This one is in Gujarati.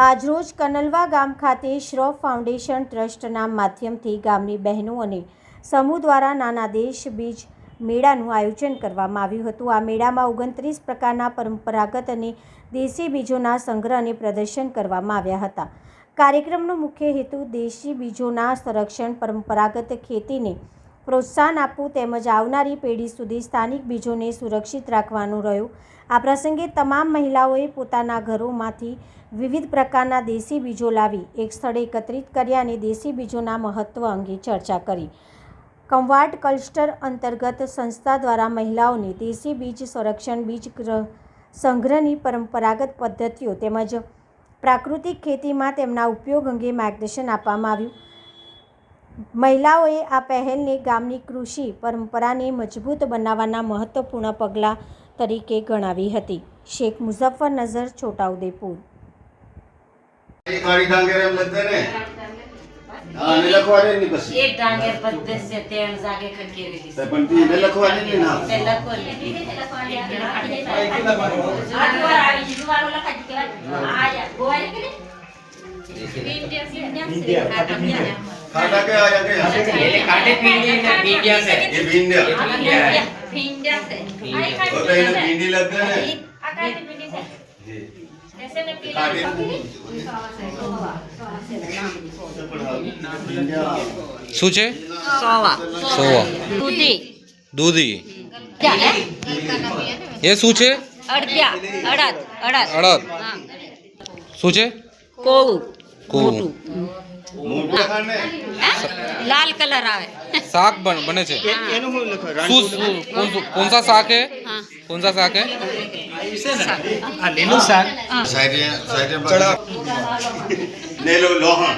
આજરોજ કનલવા ગામ ખાતે શ્રોફ ફાઉન્ડેશન ટ્રસ્ટના માધ્યમથી ગામની બહેનો અને સમૂહ દ્વારા નાના દેશ બીજ મેળાનું આયોજન કરવામાં આવ્યું હતું। આ મેળામાં 29 પ્રકારના પરંપરાગત અને દેશી બીજોના સંગ્રહ અને પ્રદર્શન કરવામાં આવ્યા હતા। કાર્યક્રમનો મુખ્ય હેતુ દેશી બીજોના સંરક્ષણ, પરંપરાગત ખેતીને પ્રોત્સાહન આપવું તેમજ આવનારી પેઢી સુધી સ્થાનિક બીજોને સુરક્ષિત રાખવાનો રહ્યો। આ પ્રસંગે તમામ મહિલાઓએ પોતાના ઘરોમાંથી વિવિધ પ્રકારના દેશી બીજો લાવી એક સ્થળે એકત્રિત કર્યા અને દેશી બીજોના મહત્વ અંગે ચર્ચા કરી। કંવાટ ક્લસ્ટર અંતર્ગત સંસ્થા દ્વારા મહિલાઓને દેશી બીજ સંરક્ષણ, બીજ સંગ્રહની પરંપરાગત પદ્ધતિઓ તેમજ પ્રાકૃતિક ખેતીમાં તેમના ઉપયોગ અંગે માર્ગદર્શન આપવામાં આવ્યું। મહિલાઓએ આ પહેલને ગામની કૃષિ પરંપરાને મજબૂત બનાવવાના મહત્વપૂર્ણ પગલાં તરીકે ગણાવી હતી। शेख मुजफ्फर नजर, छोटाउदेपुर। काली डांगर हम लगते ने हां ने लखवारे नहीं बस एक डांगर पत्ते से तेल जाके करके रही ते पण ती ने लखवारे नहीं ना ते लखवारे आजवर आई जुवारो लखाजी के आया गोवाले के इंडिया खाटा के आया के ये काटे भिंडी ने भिंडिया से ये भिंडिया भिंडिया से आई और तो ये भिंडी लगते ने आकाटी भिंडी से जी ऐसे ने શું છે? સોવા સોવા દૂધી દૂધી क्या है એ શું છે? અડદિયા અડદ અડદ શું છે? કોળું કોળું मोटा खाने लाल कलर आवे શાક બને છે। कौन सा शाक है? कौन सा शाक है? साइड साइड चढ़ा ले लो लोहा